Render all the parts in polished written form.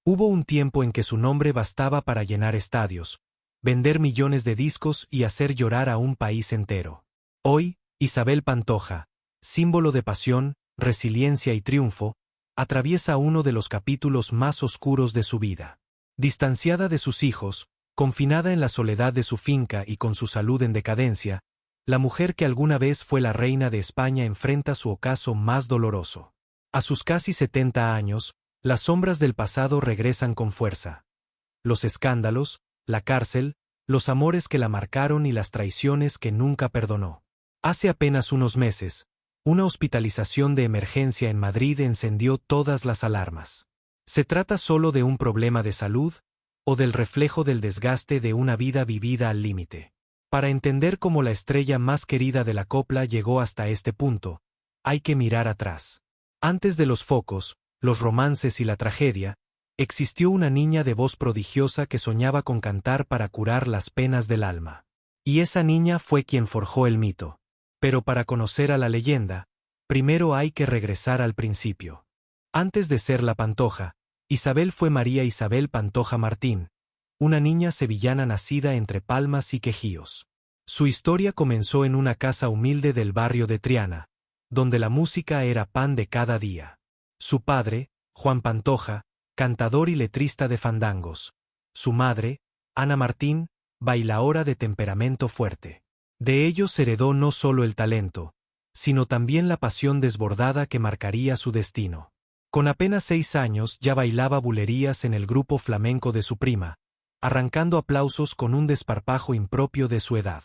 Hubo un tiempo en que su nombre bastaba para llenar estadios, vender millones de discos y hacer llorar a un país entero. Hoy, Isabel Pantoja, símbolo de pasión, resiliencia y triunfo, atraviesa uno de los capítulos más oscuros de su vida. Distanciada de sus hijos, confinada en la soledad de su finca y con su salud en decadencia, la mujer que alguna vez fue la reina de España enfrenta su ocaso más doloroso. A sus casi 70 años, las sombras del pasado regresan con fuerza. Los escándalos, la cárcel, los amores que la marcaron y las traiciones que nunca perdonó. Hace apenas unos meses, una hospitalización de emergencia en Madrid encendió todas las alarmas. ¿Se trata solo de un problema de salud o del reflejo del desgaste de una vida vivida al límite? Para entender cómo la estrella más querida de la copla llegó hasta este punto, hay que mirar atrás. Antes de los focos, los romances y la tragedia, existió una niña de voz prodigiosa que soñaba con cantar para curar las penas del alma. Y esa niña fue quien forjó el mito. Pero para conocer a la leyenda, primero hay que regresar al principio. Antes de ser la Pantoja, Isabel fue María Isabel Pantoja Martín, una niña sevillana nacida entre Palmas y Quejíos. Su historia comenzó en una casa humilde del barrio de Triana, donde la música era pan de cada día. Su padre, Juan Pantoja, cantador y letrista de fandangos. Su madre, Ana Martín, bailaora de temperamento fuerte. De ellos heredó no solo el talento, sino también la pasión desbordada que marcaría su destino. Con apenas 6 años ya bailaba bulerías en el grupo flamenco de su prima, arrancando aplausos con un desparpajo impropio de su edad.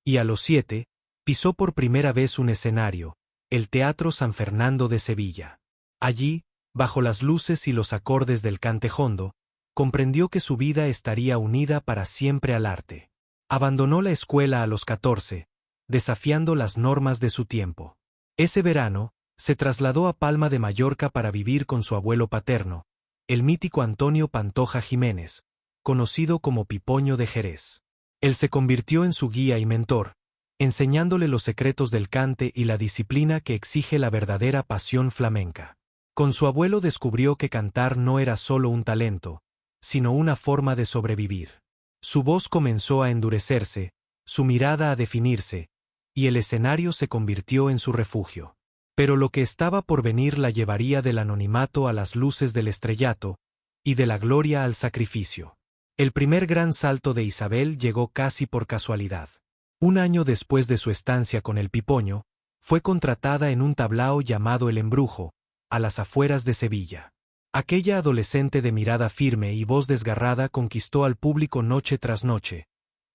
Y a los 7, pisó por primera vez un escenario, el Teatro San Fernando de Sevilla. Allí, bajo las luces y los acordes del cantejondo, comprendió que su vida estaría unida para siempre al arte. Abandonó la escuela a los 14, desafiando las normas de su tiempo. Ese verano, se trasladó a Palma de Mallorca para vivir con su abuelo paterno, el mítico Antonio Pantoja Jiménez, conocido como Pipoño de Jerez. Él se convirtió en su guía y mentor, enseñándole los secretos del cante y la disciplina que exige la verdadera pasión flamenca. Con su abuelo descubrió que cantar no era solo un talento, sino una forma de sobrevivir. Su voz comenzó a endurecerse, su mirada a definirse, y el escenario se convirtió en su refugio. Pero lo que estaba por venir la llevaría del anonimato a las luces del estrellato, y de la gloria al sacrificio. El primer gran salto de Isabel llegó casi por casualidad. Un año después de su estancia con el Pipoño, fue contratada en un tablao llamado El Embrujo, a las afueras de Sevilla. Aquella adolescente de mirada firme y voz desgarrada conquistó al público noche tras noche,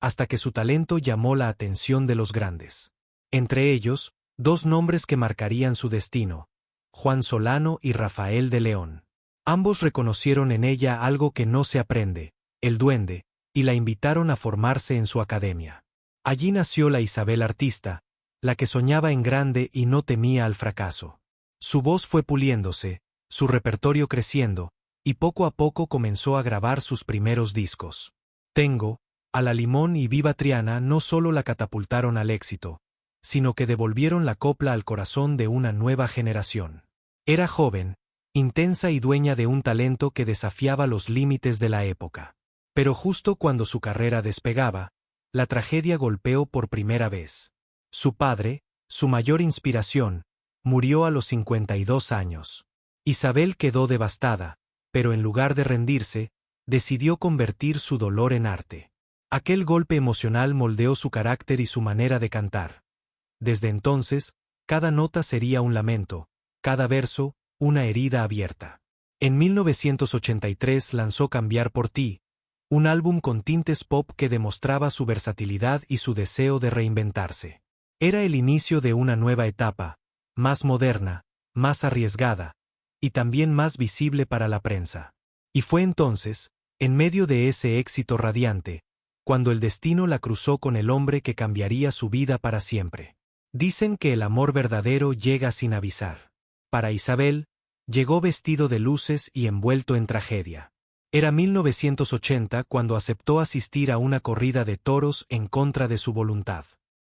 hasta que su talento llamó la atención de los grandes. Entre ellos, 2 nombres que marcarían su destino, Juan Solano y Rafael de León. Ambos reconocieron en ella algo que no se aprende, el duende, y la invitaron a formarse en su academia. Allí nació la Isabel artista, la que soñaba en grande y no temía al fracaso. Su voz fue puliéndose, su repertorio creciendo, y poco a poco comenzó a grabar sus primeros discos. Tengo, A la Limón y Viva Triana no solo la catapultaron al éxito, sino que devolvieron la copla al corazón de una nueva generación. Era joven, intensa y dueña de un talento que desafiaba los límites de la época. Pero justo cuando su carrera despegaba, la tragedia golpeó por primera vez. Su padre, su mayor inspiración, murió a los 52 años. Isabel quedó devastada, pero en lugar de rendirse, decidió convertir su dolor en arte. Aquel golpe emocional moldeó su carácter y su manera de cantar. Desde entonces, cada nota sería un lamento, cada verso, una herida abierta. En 1983 lanzó Cambiar por ti, un álbum con tintes pop que demostraba su versatilidad y su deseo de reinventarse. Era el inicio de una nueva etapa, más moderna, más arriesgada, y también más visible para la prensa. Y fue entonces, en medio de ese éxito radiante, cuando el destino la cruzó con el hombre que cambiaría su vida para siempre. Dicen que el amor verdadero llega sin avisar. Para Isabel, llegó vestido de luces y envuelto en tragedia. Era 1980 cuando aceptó asistir a una corrida de toros en contra de su voluntad.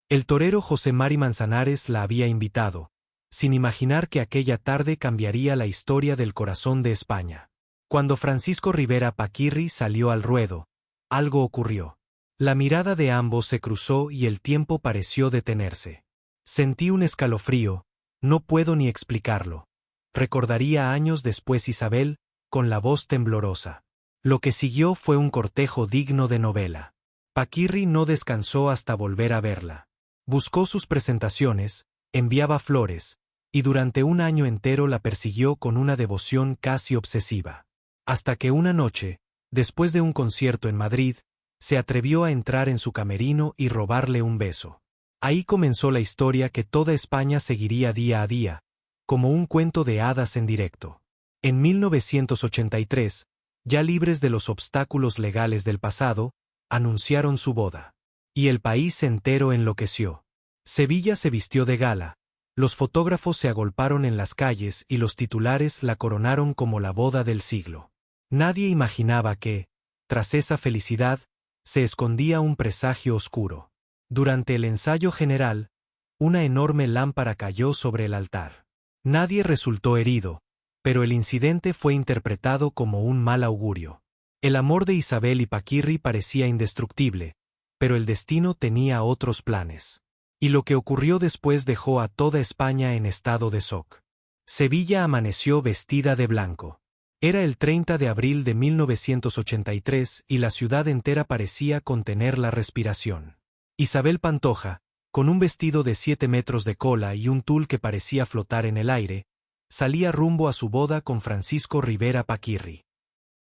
El torero José Mari Manzanares la había invitado, sin imaginar que aquella tarde cambiaría la historia del corazón de España. Cuando Francisco Rivera Paquirri salió al ruedo, algo ocurrió. La mirada de ambos se cruzó y el tiempo pareció detenerse. Sentí un escalofrío, no puedo ni explicarlo. Recordaría años después Isabel, con la voz temblorosa. Lo que siguió fue un cortejo digno de novela. Paquirri no descansó hasta volver a verla. Buscó sus presentaciones, enviaba flores, y durante un año entero la persiguió con una devoción casi obsesiva. Hasta que una noche, después de un concierto en Madrid, se atrevió a entrar en su camerino y robarle un beso. Ahí comenzó la historia que toda España seguiría día a día, como un cuento de hadas en directo. En 1983, ya libres de los obstáculos legales del pasado, anunciaron su boda. Y el país entero enloqueció. Sevilla se vistió de gala, los fotógrafos se agolparon en las calles y los titulares la coronaron como la boda del siglo. Nadie imaginaba que, tras esa felicidad, se escondía un presagio oscuro. Durante el ensayo general, una enorme lámpara cayó sobre el altar. Nadie resultó herido, pero el incidente fue interpretado como un mal augurio. El amor de Isabel y Paquirri parecía indestructible, pero el destino tenía otros planes. Y lo que ocurrió después dejó a toda España en estado de shock. Sevilla amaneció vestida de blanco. Era el 30 de abril de 1983 y la ciudad entera parecía contener la respiración. Isabel Pantoja, con un vestido de 7 metros de cola y un tul que parecía flotar en el aire, salía rumbo a su boda con Francisco Rivera Paquirri.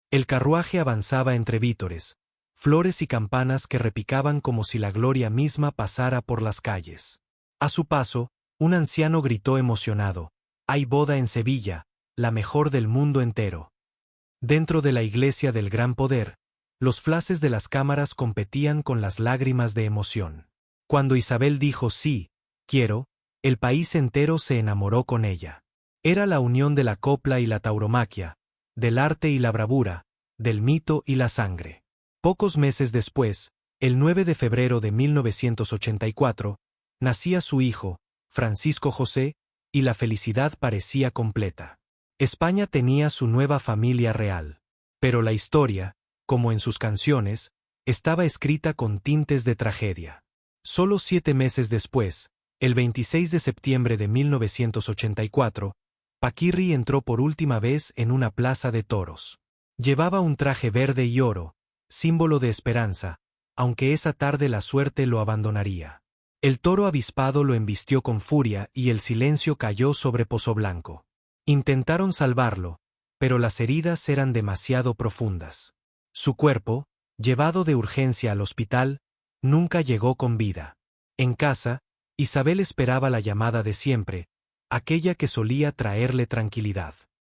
El carruaje avanzaba entre vítores, flores y campanas que repicaban como si la gloria misma pasara por las calles. A su paso, un anciano gritó emocionado: «Hay boda en Sevilla, la mejor del mundo entero». Dentro de la iglesia del Gran Poder, los flashes de las cámaras competían con las lágrimas de emoción. Cuando Isabel dijo «sí, quiero», el país entero se enamoró con ella. Era la unión de la copla y la tauromaquia, del arte y la bravura, del mito y la sangre. Pocos meses después, el 9 de febrero de 1984, nacía su hijo, Francisco José, y la felicidad parecía completa. España tenía su nueva familia real. Pero la historia, como en sus canciones, estaba escrita con tintes de tragedia. Solo 7 meses después, el 26 de septiembre de 1984, Paquirri entró por última vez en una plaza de toros. Llevaba un traje verde y oro, símbolo de esperanza, aunque esa tarde la suerte lo abandonaría. El toro avispado lo embistió con furia y el silencio cayó sobre Pozoblanco. Intentaron salvarlo, pero las heridas eran demasiado profundas. Su cuerpo, llevado de urgencia al hospital, nunca llegó con vida. En casa, Isabel esperaba la llamada de siempre, aquella que solía traerle tranquilidad.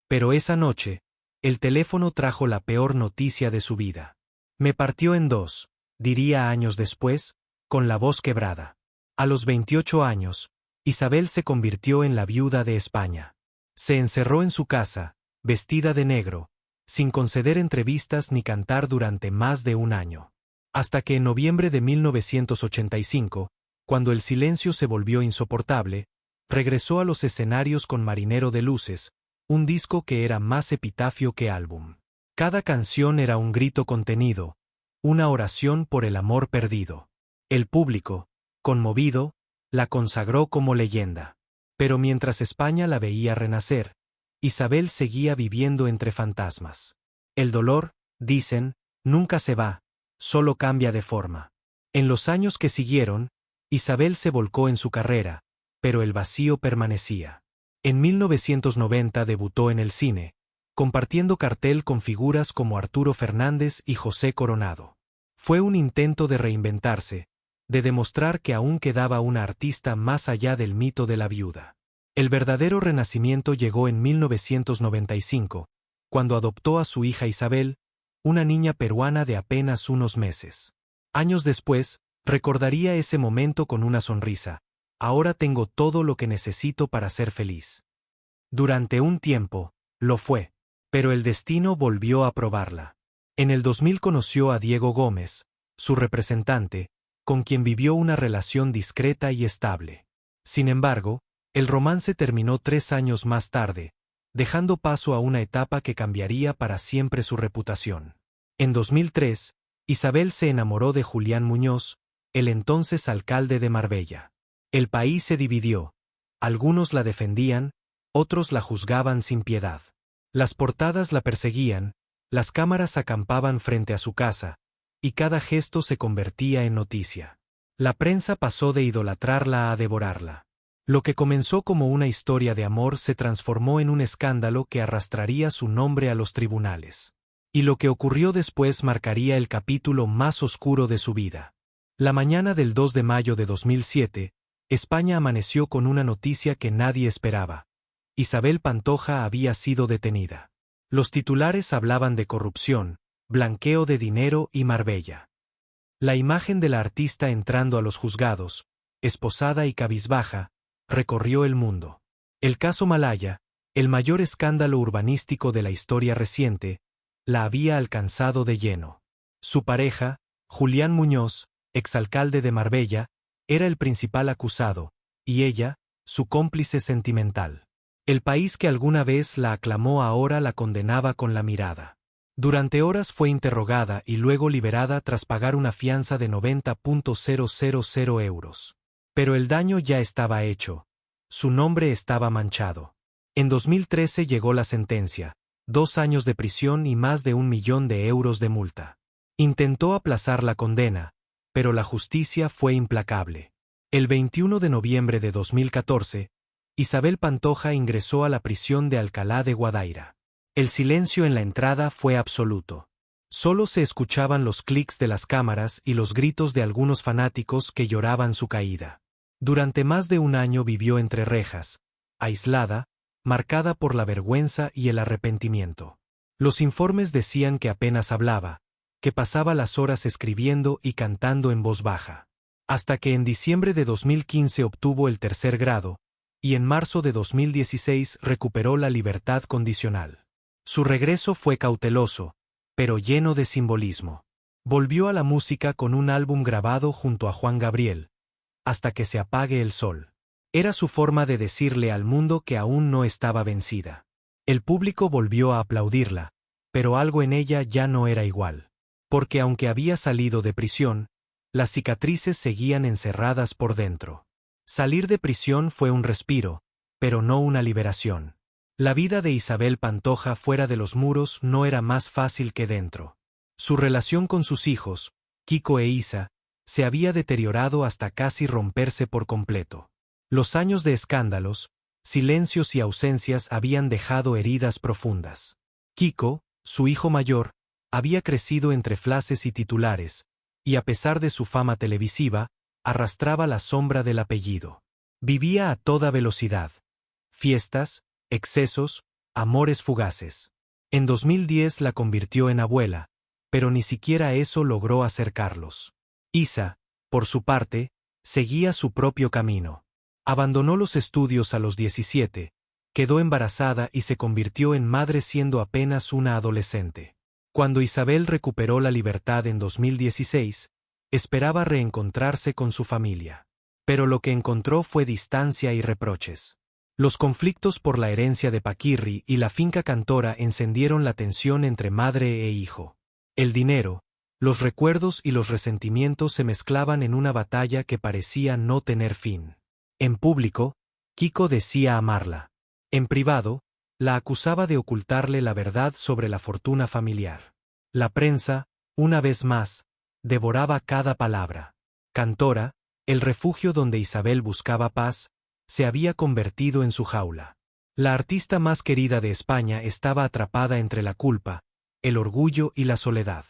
Pero esa noche, el teléfono trajo la peor noticia de su vida. «Me partió en dos», diría años después, con la voz quebrada. A los 28 años, Isabel se convirtió en la viuda de España. Se encerró en su casa, vestida de negro, sin conceder entrevistas ni cantar durante más de un año. Hasta que en noviembre de 1985, cuando el silencio se volvió insoportable, regresó a los escenarios con Marinero de Luces, un disco que era más epitafio que álbum. Cada canción era un grito contenido, una oración por el amor perdido. El público, conmovido, la consagró como leyenda. Pero mientras España la veía renacer, Isabel seguía viviendo entre fantasmas. El dolor, dicen, nunca se va, solo cambia de forma. En los años que siguieron, Isabel se volcó en su carrera, pero el vacío permanecía. En 1990 debutó en el cine, compartiendo cartel con figuras como Arturo Fernández y José Coronado. Fue un intento de reinventarse, de demostrar que aún quedaba una artista más allá del mito de la viuda. El verdadero renacimiento llegó en 1995, cuando adoptó a su hija Isabel, una niña peruana de apenas unos meses. Años después, recordaría ese momento con una sonrisa: «Ahora tengo todo lo que necesito para ser feliz». Durante un tiempo, lo fue. Pero el destino volvió a probarla. En el 2000 conoció a Diego Gómez, su representante, con quien vivió una relación discreta y estable. Sin embargo, el romance terminó 3 años más tarde, dejando paso a una etapa que cambiaría para siempre su reputación. En 2003, Isabel se enamoró de Julián Muñoz, el entonces alcalde de Marbella. El país se dividió. Algunos la defendían, otros la juzgaban sin piedad. Las portadas la perseguían, las cámaras acampaban frente a su casa, y cada gesto se convertía en noticia. La prensa pasó de idolatrarla a devorarla. Lo que comenzó como una historia de amor se transformó en un escándalo que arrastraría su nombre a los tribunales. Y lo que ocurrió después marcaría el capítulo más oscuro de su vida. La mañana del 2 de mayo de 2007, España amaneció con una noticia que nadie esperaba. Isabel Pantoja había sido detenida. Los titulares hablaban de corrupción, blanqueo de dinero y Marbella. La imagen de la artista entrando a los juzgados, esposada y cabizbaja, recorrió el mundo. El caso Malaya, el mayor escándalo urbanístico de la historia reciente, la había alcanzado de lleno. Su pareja, Julián Muñoz, exalcalde de Marbella, era el principal acusado, y ella, su cómplice sentimental. El país que alguna vez la aclamó ahora la condenaba con la mirada. Durante horas fue interrogada y luego liberada tras pagar una fianza de 90.000 euros. Pero el daño ya estaba hecho. Su nombre estaba manchado. En 2013 llegó la sentencia, 2 años de prisión y más de 1 millón de euros de multa. Intentó aplazar la condena, pero la justicia fue implacable. El 21 de noviembre de 2014, Isabel Pantoja ingresó a la prisión de Alcalá de Guadaira. El silencio en la entrada fue absoluto. Solo se escuchaban los clics de las cámaras y los gritos de algunos fanáticos que lloraban su caída. Durante más de un año vivió entre rejas, aislada, marcada por la vergüenza y el arrepentimiento. Los informes decían que apenas hablaba, que pasaba las horas escribiendo y cantando en voz baja. Hasta que en diciembre de 2015 obtuvo el 3er grado, y en marzo de 2016 recuperó la libertad condicional. Su regreso fue cauteloso, pero lleno de simbolismo. Volvió a la música con un álbum grabado junto a Juan Gabriel, Hasta que se apague el sol. Era su forma de decirle al mundo que aún no estaba vencida. El público volvió a aplaudirla, pero algo en ella ya no era igual. Porque aunque había salido de prisión, las cicatrices seguían encerradas por dentro. Salir de prisión fue un respiro, pero no una liberación. La vida de Isabel Pantoja fuera de los muros no era más fácil que dentro. Su relación con sus hijos, Kiko e Isa, se había deteriorado hasta casi romperse por completo. Los años de escándalos, silencios y ausencias habían dejado heridas profundas. Kiko, su hijo mayor, había crecido entre flashes y titulares, y a pesar de su fama televisiva, arrastraba la sombra del apellido. Vivía a toda velocidad. Fiestas, excesos, amores fugaces. En 2010 la convirtió en abuela, pero ni siquiera eso logró acercarlos. Isa, por su parte, seguía su propio camino. Abandonó los estudios a los 17, quedó embarazada y se convirtió en madre siendo apenas una adolescente. Cuando Isabel recuperó la libertad en 2016, esperaba reencontrarse con su familia. Pero lo que encontró fue distancia y reproches. Los conflictos por la herencia de Paquirri y la finca Cantora encendieron la tensión entre madre e hijo. El dinero, los recuerdos y los resentimientos se mezclaban en una batalla que parecía no tener fin. En público, Kiko decía amarla. En privado, la acusaba de ocultarle la verdad sobre la fortuna familiar. La prensa, una vez más, devoraba cada palabra. Cantora, el refugio donde Isabel buscaba paz, se había convertido en su jaula. La artista más querida de España estaba atrapada entre la culpa, el orgullo y la soledad.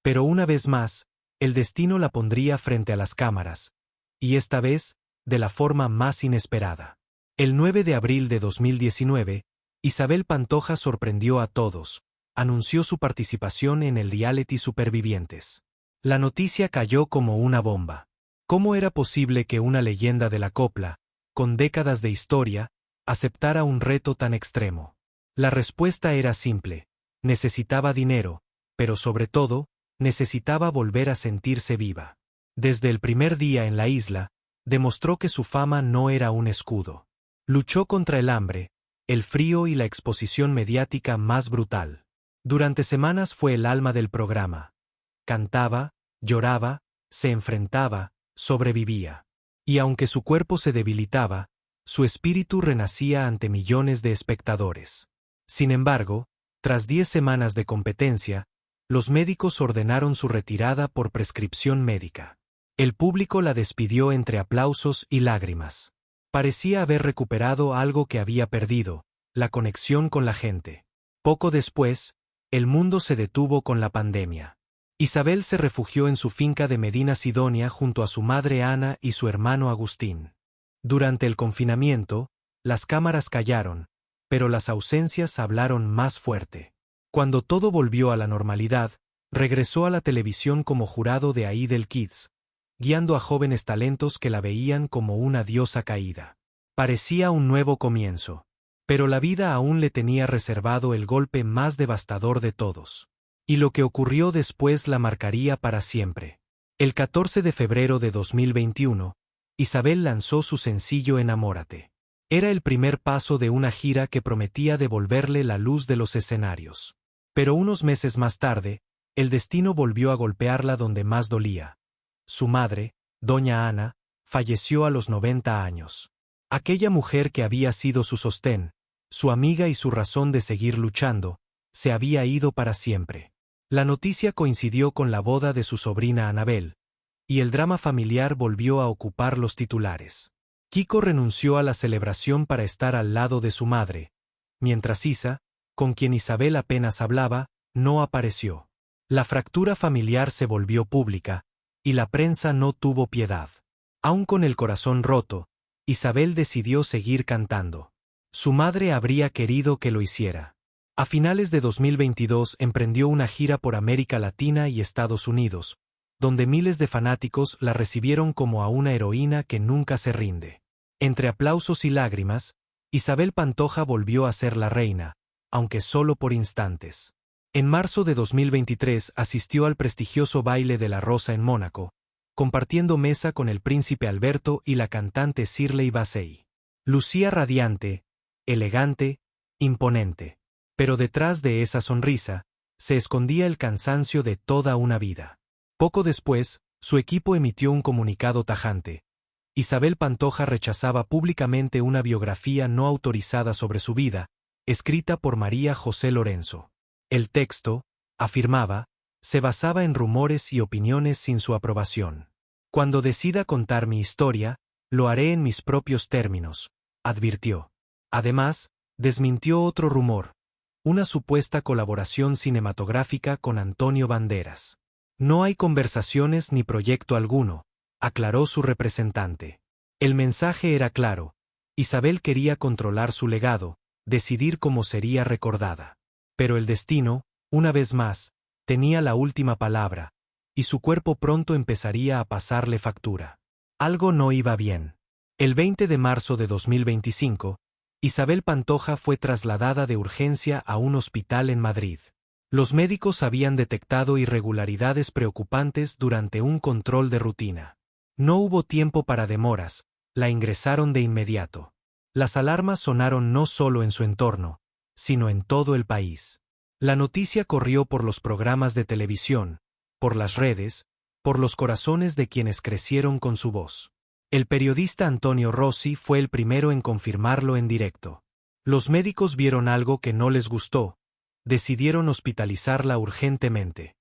Pero una vez más, el destino la pondría frente a las cámaras, y esta vez, de la forma más inesperada. El 9 de abril de 2019, Isabel Pantoja sorprendió a todos, anunció su participación en el reality Supervivientes. La noticia cayó como una bomba. ¿Cómo era posible que una leyenda de la copla, con décadas de historia, aceptara un reto tan extremo? La respuesta era simple: necesitaba dinero, pero sobre todo, necesitaba volver a sentirse viva. Desde el primer día en la isla, demostró que su fama no era un escudo. Luchó contra el hambre, el frío y la exposición mediática más brutal. Durante semanas fue el alma del programa. Cantaba, lloraba, se enfrentaba, sobrevivía. Y aunque su cuerpo se debilitaba, su espíritu renacía ante millones de espectadores. Sin embargo, tras 10 semanas de competencia, los médicos ordenaron su retirada por prescripción médica. El público la despidió entre aplausos y lágrimas. Parecía haber recuperado algo que había perdido, la conexión con la gente. Poco después, el mundo se detuvo con la pandemia. Isabel se refugió en su finca de Medina Sidonia junto a su madre Ana y su hermano Agustín. Durante el confinamiento, las cámaras callaron, pero las ausencias hablaron más fuerte. Cuando todo volvió a la normalidad, regresó a la televisión como jurado de Idol Kids, guiando a jóvenes talentos que la veían como una diosa caída. Parecía un nuevo comienzo. Pero la vida aún le tenía reservado el golpe más devastador de todos. Y lo que ocurrió después la marcaría para siempre. El 14 de febrero de 2021, Isabel lanzó su sencillo Enamórate. Era el primer paso de una gira que prometía devolverle la luz de los escenarios. Pero unos meses más tarde, el destino volvió a golpearla donde más dolía. Su madre, doña Ana, falleció a los 90 años. Aquella mujer que había sido su sostén, su amiga y su razón de seguir luchando, se había ido para siempre. La noticia coincidió con la boda de su sobrina Anabel, y el drama familiar volvió a ocupar los titulares. Kiko renunció a la celebración para estar al lado de su madre, mientras Isa, con quien Isabel apenas hablaba, no apareció. La fractura familiar se volvió pública, y la prensa no tuvo piedad. Aún con el corazón roto, Isabel decidió seguir cantando. Su madre habría querido que lo hiciera. A finales de 2022 emprendió una gira por América Latina y Estados Unidos, donde miles de fanáticos la recibieron como a una heroína que nunca se rinde. Entre aplausos y lágrimas, Isabel Pantoja volvió a ser la reina, aunque solo por instantes. En marzo de 2023 asistió al prestigioso baile de la Rosa en Mónaco, compartiendo mesa con el príncipe Alberto y la cantante Shirley Bassey. Lucía radiante, elegante, imponente. Pero detrás de esa sonrisa, se escondía el cansancio de toda una vida. Poco después, su equipo emitió un comunicado tajante. Isabel Pantoja rechazaba públicamente una biografía no autorizada sobre su vida, escrita por María José Lorenzo. El texto, afirmaba, se basaba en rumores y opiniones sin su aprobación. Cuando decida contar mi historia, lo haré en mis propios términos, advirtió. Además, desmintió otro rumor, una supuesta colaboración cinematográfica con Antonio Banderas. No hay conversaciones ni proyecto alguno, aclaró su representante. El mensaje era claro. Isabel quería controlar su legado, decidir cómo sería recordada. Pero el destino, una vez más, tenía la última palabra, y su cuerpo pronto empezaría a pasarle factura. Algo no iba bien. El 20 de marzo de 2025, Isabel Pantoja fue trasladada de urgencia a un hospital en Madrid. Los médicos habían detectado irregularidades preocupantes durante un control de rutina. No hubo tiempo para demoras, la ingresaron de inmediato. Las alarmas sonaron no solo en su entorno, sino en todo el país. La noticia corrió por los programas de televisión, por las redes, por los corazones de quienes crecieron con su voz. El periodista Antonio Rossi fue el primero en confirmarlo en directo. Los médicos vieron algo que no les gustó. Decidieron hospitalizarla urgentemente.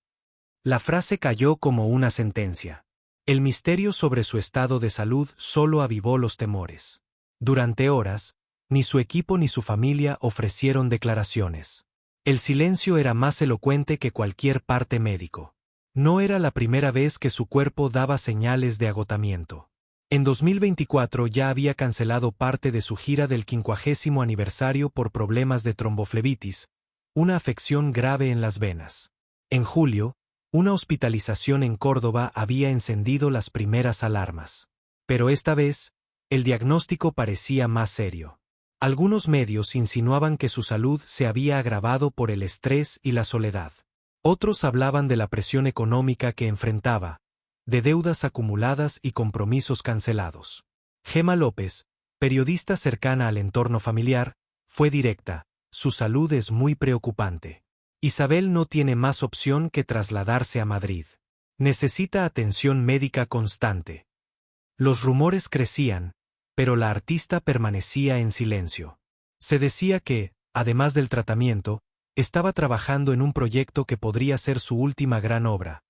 La frase cayó como una sentencia. El misterio sobre su estado de salud solo avivó los temores. Durante horas, ni su equipo ni su familia ofrecieron declaraciones. El silencio era más elocuente que cualquier parte médico. No era la primera vez que su cuerpo daba señales de agotamiento. En 2024 ya había cancelado parte de su gira del 50º aniversario por problemas de tromboflebitis, una afección grave en las venas. En julio, una hospitalización en Córdoba había encendido las primeras alarmas. Pero esta vez, el diagnóstico parecía más serio. Algunos medios insinuaban que su salud se había agravado por el estrés y la soledad. Otros hablaban de la presión económica que enfrentaba, de deudas acumuladas y compromisos cancelados. Gema López, periodista cercana al entorno familiar, Fue directa: su salud es muy preocupante. Isabel no tiene más opción que trasladarse a Madrid. Necesita atención médica constante. Los rumores crecían, pero la artista permanecía en silencio. Se decía que, además del tratamiento, estaba trabajando en un proyecto que podría ser su última gran obra,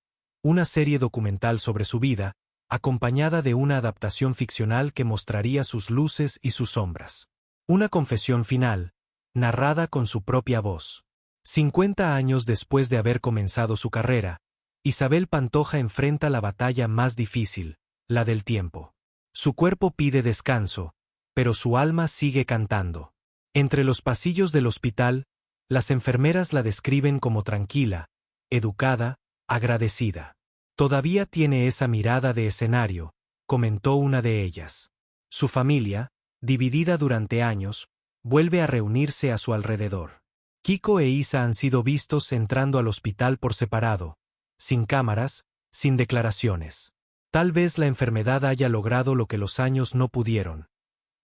una serie documental sobre su vida, acompañada de una adaptación ficcional que mostraría sus luces y sus sombras. Una confesión final, narrada con su propia voz. 50 años después de haber comenzado su carrera, Isabel Pantoja enfrenta la batalla más difícil, la del tiempo. Su cuerpo pide descanso, pero su alma sigue cantando. Entre los pasillos del hospital, las enfermeras la describen como tranquila, educada, agradecida. Todavía tiene esa mirada de escenario, comentó una de ellas. Su familia, dividida durante años, vuelve a reunirse a su alrededor. Kiko e Isa han sido vistos entrando al hospital por separado, sin cámaras, sin declaraciones. Tal vez la enfermedad haya logrado lo que los años no pudieron.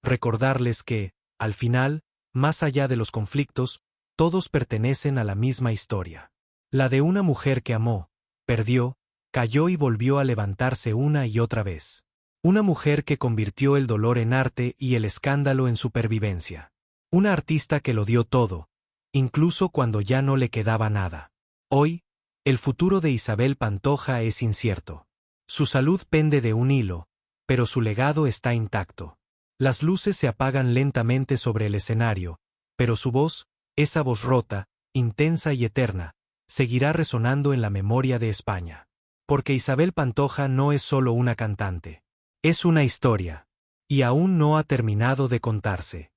Recordarles que, al final, más allá de los conflictos, todos pertenecen a la misma historia. La de una mujer que amó, perdió, cayó y volvió a levantarse una y otra vez. Una mujer que convirtió el dolor en arte y el escándalo en supervivencia. Una artista que lo dio todo, incluso cuando ya no le quedaba nada. Hoy, el futuro de Isabel Pantoja es incierto. Su salud pende de un hilo, pero su legado está intacto. Las luces se apagan lentamente sobre el escenario, pero su voz, esa voz rota, intensa y eterna, seguirá resonando en la memoria de España. Porque Isabel Pantoja no es solo una cantante. Es una historia. Y aún no ha terminado de contarse.